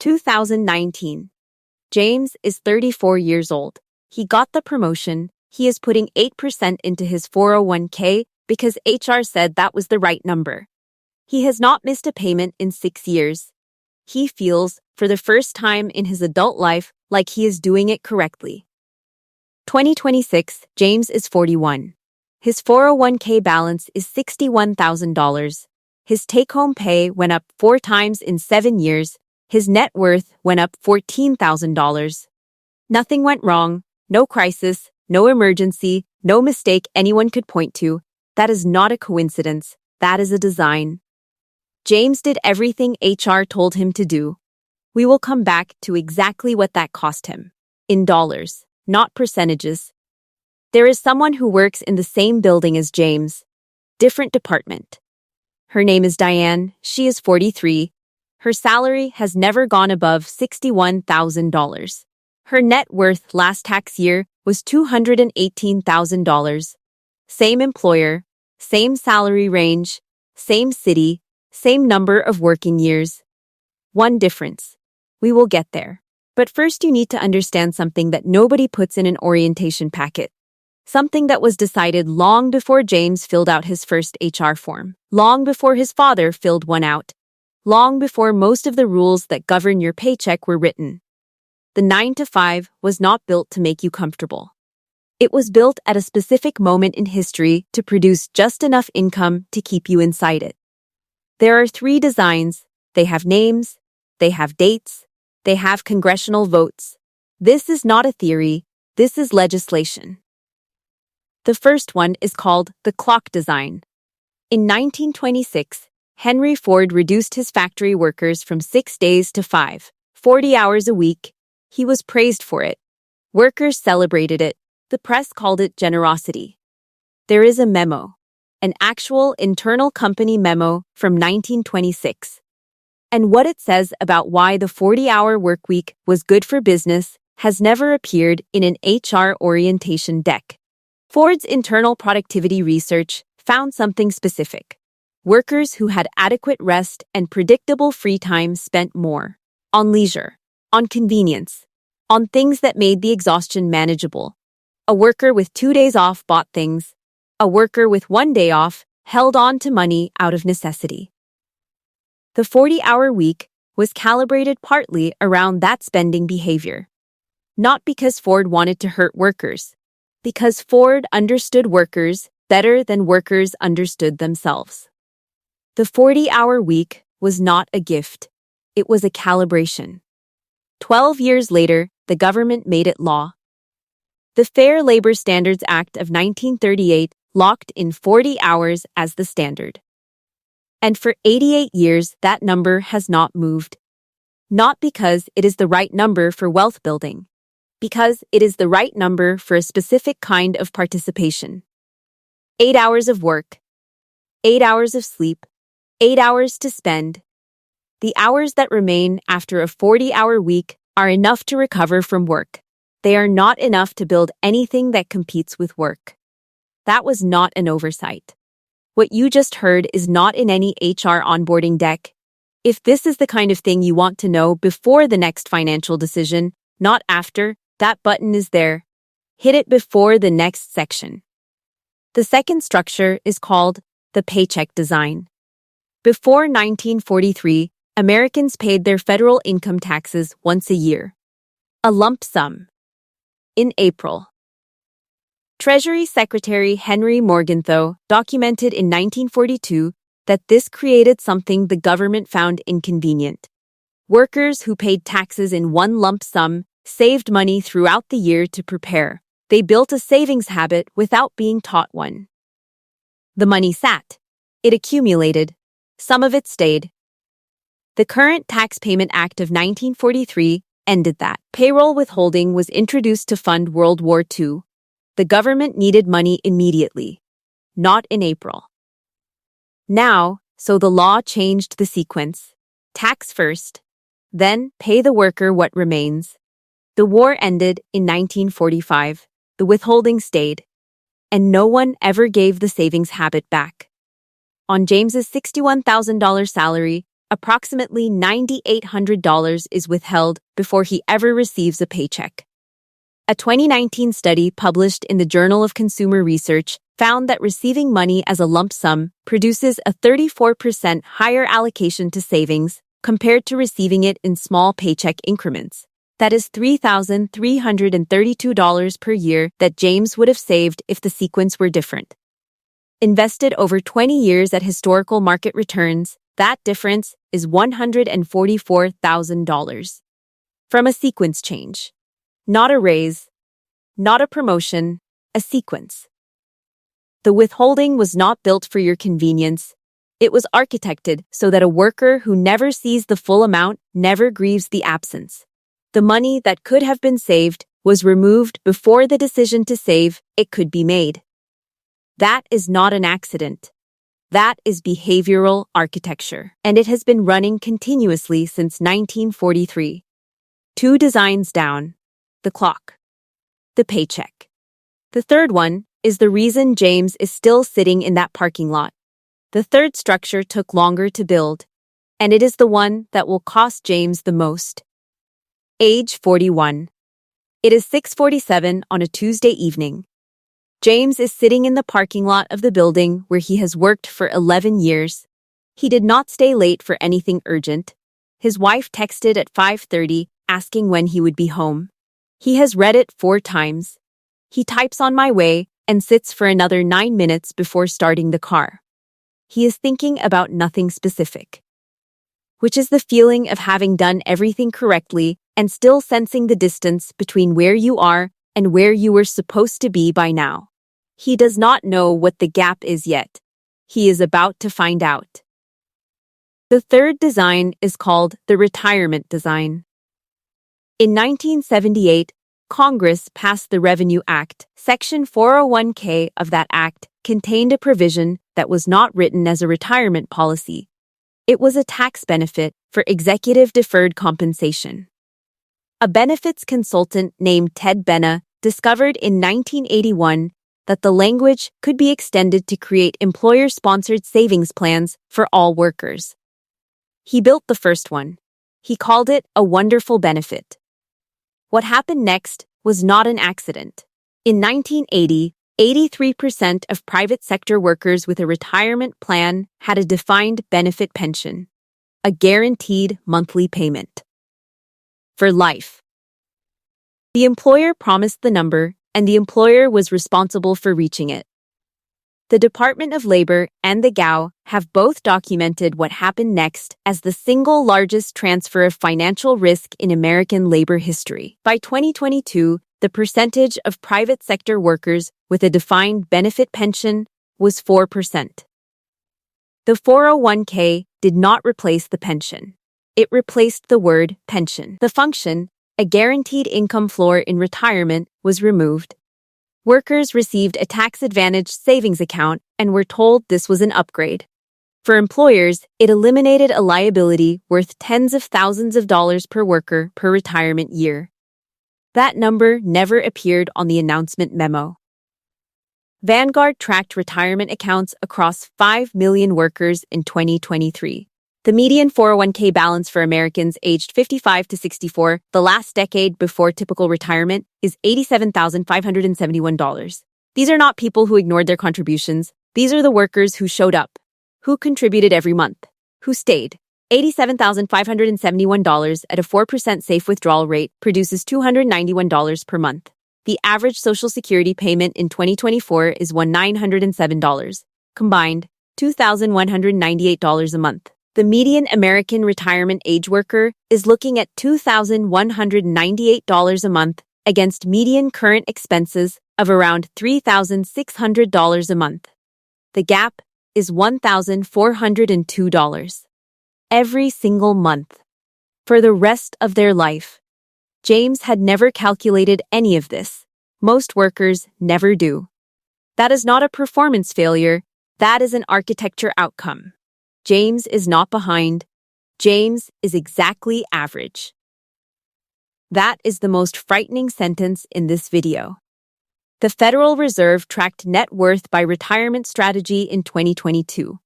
2019. James is 34 years old. He got the promotion. He is putting 8% into his 401k because HR said that was the right number. He has not missed a payment in 6 years. He feels, for the first time in his adult life, like he is doing it correctly. 2026, James is 41. His 401k balance is $61,000. His take-home pay went up 4 times in 7 years. His net worth went up $14,000. Nothing went wrong, no crisis, no emergency, no mistake anyone could point to. That is not a coincidence. That is a design. James did everything HR told him to do. We will come back to exactly what that cost him. In dollars, not percentages. There is someone who works in the same building as James. Different department. Her name is Diane. She is 43. Her salary has never gone above $61,000. Her net worth last tax year was $218,000. Same employer, same salary range, same city, same number of working years. One difference. We will get there. But first you need to understand something that nobody puts in an orientation packet. Something that was decided long before James filled out his first HR form, long before his father filled one out, long before most of the rules that govern your paycheck were written. The 9-to-5 was not built to make you comfortable. It was built at a specific moment in history to produce just enough income to keep you inside it. There are 3 designs. They have names, they have dates, they have congressional votes. This is not a theory, this is legislation. The first one is called the clock design. In 1926, Henry Ford reduced his factory workers from 6 days to 5, 40 hours a week. He was praised for it. Workers celebrated it. The press called it generosity. There is a memo, an actual internal company memo from 1926. And what it says about why the 40-hour workweek was good for business has never appeared in an HR orientation deck. Ford's internal productivity research found something specific. Workers who had adequate rest and predictable free time spent more on leisure, on convenience, on things that made the exhaustion manageable. A worker with 2 days off bought things. A worker with 1 day off held on to money out of necessity. The 40-hour week was calibrated partly around that spending behavior. Not because Ford wanted to hurt workers, because Ford understood workers better than workers understood themselves. The 40-hour week was not a gift. It was a calibration. 12 years later, the government made it law. The Fair Labor Standards Act of 1938 locked in 40 hours as the standard. And for 88 years, that number has not moved. Not because it is the right number for wealth building, because it is the right number for a specific kind of participation. 8 hours of work, 8 hours of sleep, 8 hours to spend. The hours that remain after a 40-hour week are enough to recover from work. They are not enough to build anything that competes with work. That was not an oversight. What you just heard is not in any HR onboarding deck. If this is the kind of thing you want to know before the next financial decision, not after, that button is there. Hit it before the next section. The second structure is called the paycheck design. Before 1943, Americans paid their federal income taxes once a year. A lump sum. In April. Treasury Secretary Henry Morgenthau documented in 1942 that this created something the government found inconvenient. Workers who paid taxes in one lump sum saved money throughout the year to prepare. They built a savings habit without being taught one. The money sat. It accumulated. Some of it stayed. The current Tax Payment Act of 1943 ended that. Payroll withholding was introduced to fund World War II. The government needed money immediately, not in April. Now, so the law changed the sequence. Tax first, then pay the worker what remains. The war ended in 1945. The withholding stayed, and no one ever gave the savings habit back. On James's $61,000 salary, approximately $9,800 is withheld before he ever receives a paycheck. A 2019 study published in the Journal of Consumer Research found that receiving money as a lump sum produces a 34% higher allocation to savings compared to receiving it in small paycheck increments. That is $3,332 per year that James would have saved if the sequence were different. Invested over 20 years at historical market returns, that difference is $144,000. From a sequence change. Not a raise, not a promotion, a sequence. The withholding was not built for your convenience. It was architected so that a worker who never sees the full amount never grieves the absence. The money that could have been saved was removed before the decision to save it could be made. That is not an accident. That is behavioral architecture, and it has been running continuously since 1943. 2 designs down. The clock. The paycheck. The third one is the reason James is still sitting in that parking lot. The third structure took longer to build, and it is the one that will cost James the most. Age 41. It is 6:47 on a Tuesday evening. James is sitting in the parking lot of the building where he has worked for 11 years. He did not stay late for anything urgent. His wife texted at 5:30 asking when he would be home. He has read it 4 times. He types "on my way" and sits for another 9 minutes before starting the car. He is thinking about nothing specific, which is the feeling of having done everything correctly and still sensing the distance between where you are and where you were supposed to be by now. He does not know what the gap is yet. He is about to find out. The third design is called the retirement design. In 1978, Congress passed the Revenue Act. Section 401k of that act contained a provision that was not written as a retirement policy. It was a tax benefit for executive deferred compensation. A benefits consultant named Ted Benna discovered in 1981 that the language could be extended to create employer-sponsored savings plans for all workers. He built the first one. He called it a wonderful benefit. What happened next was not an accident. In 1980, 83% of private sector workers with a retirement plan had a defined benefit pension, a guaranteed monthly payment. For life. The employer promised the number, and the employer was responsible for reaching it. The Department of Labor and the GAO have both documented what happened next as the single largest transfer of financial risk in American labor history. By 2022, the percentage of private sector workers with a defined benefit pension was 4%. The 401k did not replace the pension. It replaced the word pension. The function, a guaranteed income floor in retirement, was removed. Workers received a tax-advantaged savings account and were told this was an upgrade. For employers, it eliminated a liability worth tens of thousands of dollars per worker per retirement year. That number never appeared on the announcement memo. Vanguard tracked retirement accounts across 5 million workers in 2023. The median 401k balance for Americans aged 55 to 64, the last decade before typical retirement, is $87,571. These are not people who ignored their contributions. These are the workers who showed up, who contributed every month, who stayed. $87,571 at a 4% safe withdrawal rate produces $291 per month. The average Social Security payment in 2024 is $1,907. Combined, $2,198 a month. The median American retirement age worker is looking at $2,198 a month against median current expenses of around $3,600 a month. The gap is $1,402. Every single month. For the rest of their life. James had never calculated any of this. Most workers never do. That is not a performance failure. That is an architecture outcome. James is not behind. James is exactly average. That is the most frightening sentence in this video. The Federal Reserve tracked net worth by retirement strategy in 2022.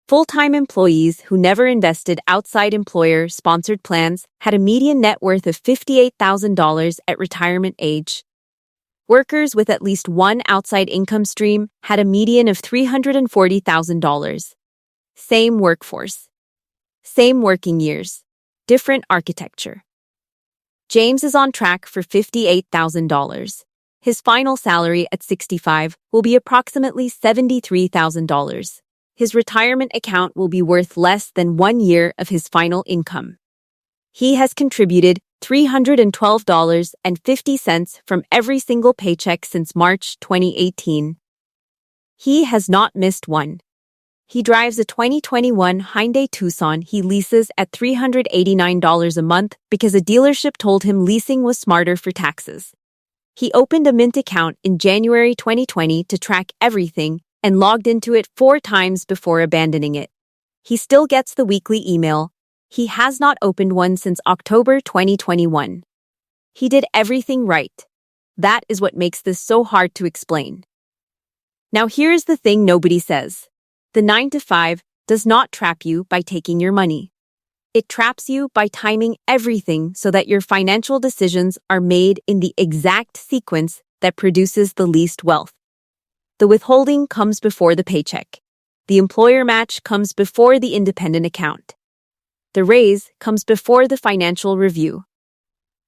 Full-time employees who never invested outside employer-sponsored plans had a median net worth of $58,000 at retirement age. Workers with at least one outside income stream had a median of $340,000. Same workforce. Same working years. Different architecture. James is on track for $58,000. His final salary at 65 will be approximately $73,000. His retirement account will be worth less than 1 year of his final income. He has contributed $312.50 from every single paycheck since March 2018. He has not missed one. He drives a 2021 Hyundai Tucson he leases at $389 a month because a dealership told him leasing was smarter for taxes. He opened a Mint account in January 2020 to track everything and logged into it 4 times before abandoning it. He still gets the weekly email. He has not opened one since October 2021. He did everything right. That is what makes this so hard to explain. Now here's the thing nobody says. The 9-to-5 does not trap you by taking your money. It traps you by timing everything so that your financial decisions are made in the exact sequence that produces the least wealth. The withholding comes before the paycheck. The employer match comes before the independent account. The raise comes before the financial review.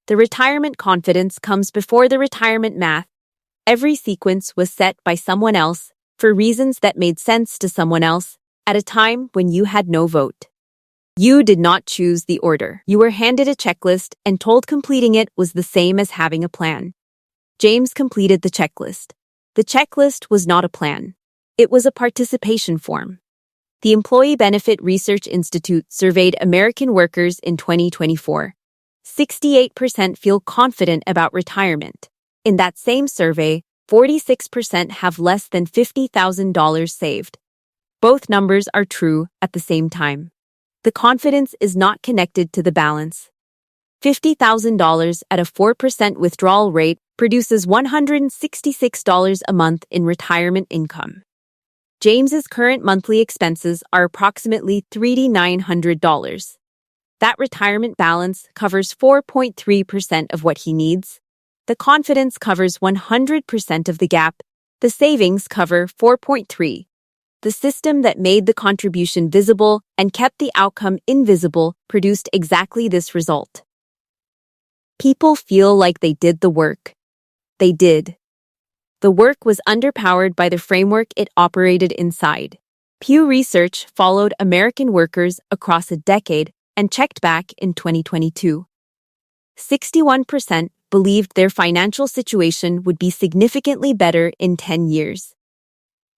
The retirement confidence comes before the retirement math. Every sequence was set by someone else for reasons that made sense to someone else at a time when you had no vote. You did not choose the order. You were handed a checklist and told completing it was the same as having a plan. James completed the checklist. The checklist was not a plan. It was a participation form. The Employee Benefit Research Institute surveyed American workers in 2024. 68% feel confident about retirement. In that same survey, 46% have less than $50,000 saved. Both numbers are true at the same time. The confidence is not connected to the balance. $50,000 at a 4% withdrawal rate produces $166 a month in retirement income. James's current monthly expenses are approximately $3,900. That retirement balance covers 4.3% of what he needs. The confidence covers 100% of the gap. The savings cover 4.3%. The system that made the contribution visible and kept the outcome invisible produced exactly this result. People feel like they did the work. They did. The work was underpowered by the framework it operated inside. Pew Research followed American workers across a decade and checked back in 2022. 61% believed their financial situation would be significantly better in 10 years.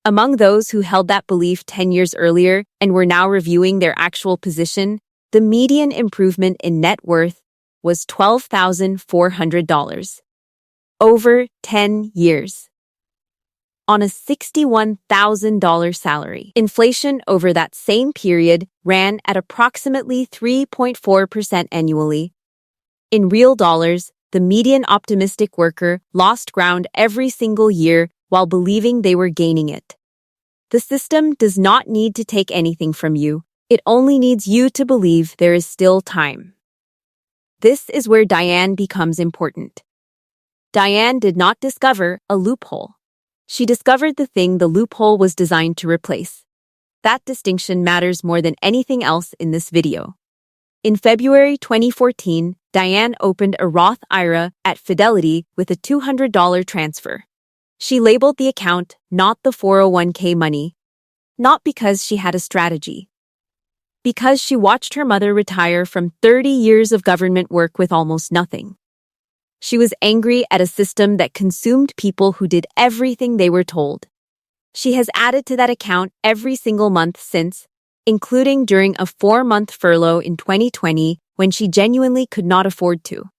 Among those who held that belief 10 years earlier and were now reviewing their actual position, the median improvement in net worth was $12,400. Over 10 years. On a $61,000 salary. Inflation over that same period ran at approximately 3.4% annually. In real dollars, the median optimistic worker lost ground every single year while believing they were gaining it. The system does not need to take anything from you. It only needs you to believe there is still time. This is where Diane becomes important. Diane did not discover a loophole. She discovered the thing the loophole was designed to replace. That distinction matters more than anything else in this video. In February 2014, Diane opened a Roth IRA at Fidelity with a $200 transfer. She labeled the account not the 401k money, not because she had a strategy, because she watched her mother retire from 30 years of government work with almost nothing. She was angry at a system that consumed people who did everything they were told. She has added to that account every single month since, including during a 4-month furlough in 2020 when she genuinely could not afford to.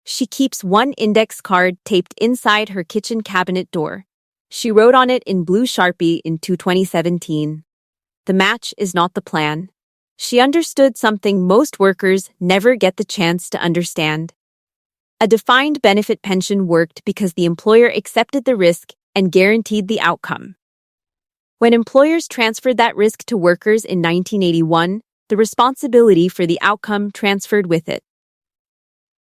She keeps one index card taped inside her kitchen cabinet door. She wrote on it in blue Sharpie in 2017. The match is not the plan. She understood something most workers never get the chance to understand. A defined benefit pension worked because the employer accepted the risk and guaranteed the outcome. When employers transferred that risk to workers in 1981, the responsibility for the outcome transferred with it.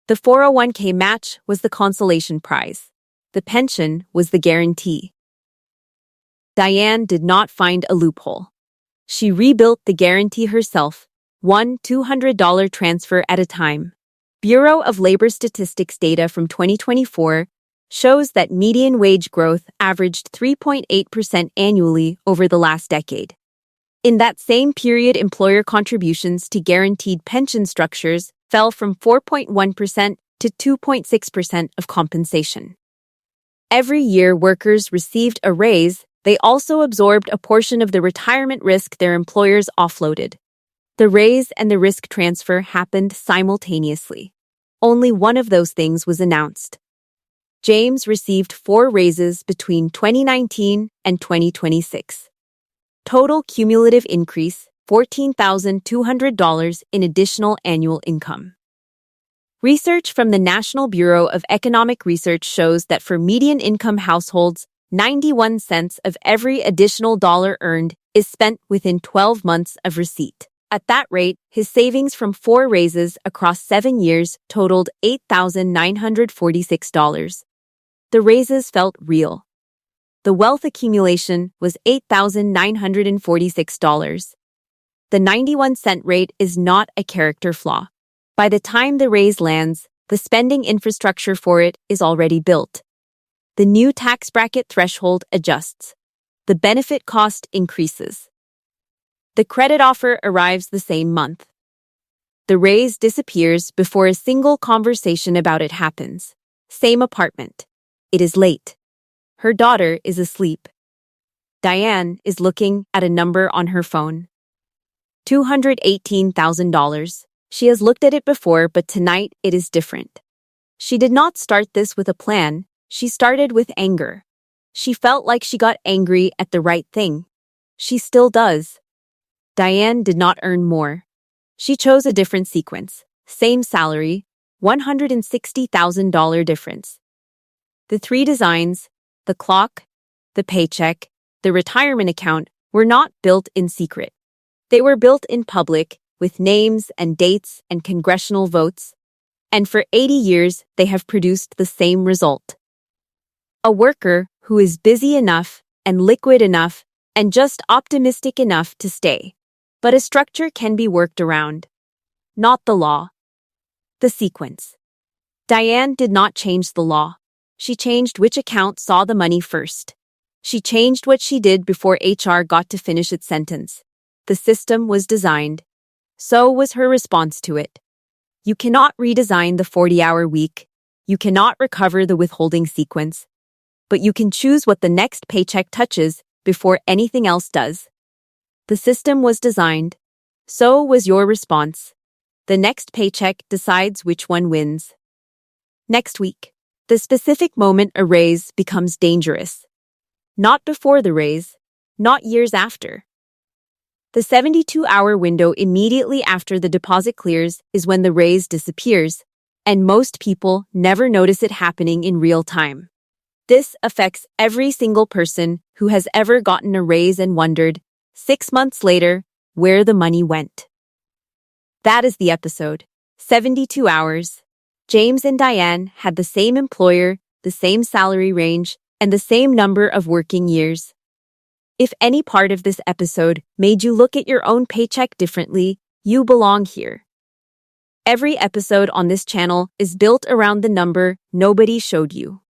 The 401k match was the consolation prize. The pension was the guarantee. Diane did not find a loophole. She rebuilt the guarantee herself, one $200 transfer at a time. Bureau of Labor Statistics data from 2024 shows that median wage growth averaged 3.8% annually over the last decade. In that same period, employer contributions to guaranteed pension structures fell from 4.1% to 2.6% of compensation. Every year workers received a raise, they also absorbed a portion of the retirement risk their employers offloaded. The raise and the risk transfer happened simultaneously. Only one of those things was announced. James received 4 raises between 2019 and 2026. Total cumulative increase, $14,200 in additional annual income. Research from the National Bureau of Economic Research shows that for median income households, 91 cents of every additional dollar earned is spent within 12 months of receipt. At that rate, his savings from 4 raises across 7 years totaled $8,946. The raises felt real. The wealth accumulation was $8,946. The 91-cent rate is not a character flaw. By the time the raise lands, the spending infrastructure for it is already built. The new tax bracket threshold adjusts. The benefit cost increases. The credit offer arrives the same month. The raise disappears before a single conversation about it happens. Same apartment. It is late. Her daughter is asleep. Diane is looking at a number on her phone. $218,000. She has looked at it before, but tonight it is different. She did not start this with a plan. She started with anger. She felt like she got angry at the right thing. She still does. Diane did not earn more. She chose a different sequence. Same salary, $160,000 difference. The 3 designs, the clock, the paycheck, the retirement account, were not built in secret. They were built in public, with names and dates and congressional votes. And for 80 years, they have produced the same result. A worker who is busy enough and liquid enough and just optimistic enough to stay. But a structure can be worked around. Not the law. The sequence. Diane did not change the law. She changed which account saw the money first. She changed what she did before HR got to finish its sentence. The system was designed. So was her response to it. You cannot redesign the 40-hour week. You cannot recover the withholding sequence. But you can choose what the next paycheck touches before anything else does. The system was designed. So was your response. The next paycheck decides which one wins. Next week. The specific moment a raise becomes dangerous. Not before the raise, not years after. The 72-hour window immediately after the deposit clears is when the raise disappears, and most people never notice it happening in real time. This affects every single person who has ever gotten a raise and wondered, 6 months later, where the money went. That is the episode. 72 hours. James and Diane had the same employer, the same salary range, and the same number of working years. If any part of this episode made you look at your own paycheck differently, you belong here. Every episode on this channel is built around the number nobody showed you.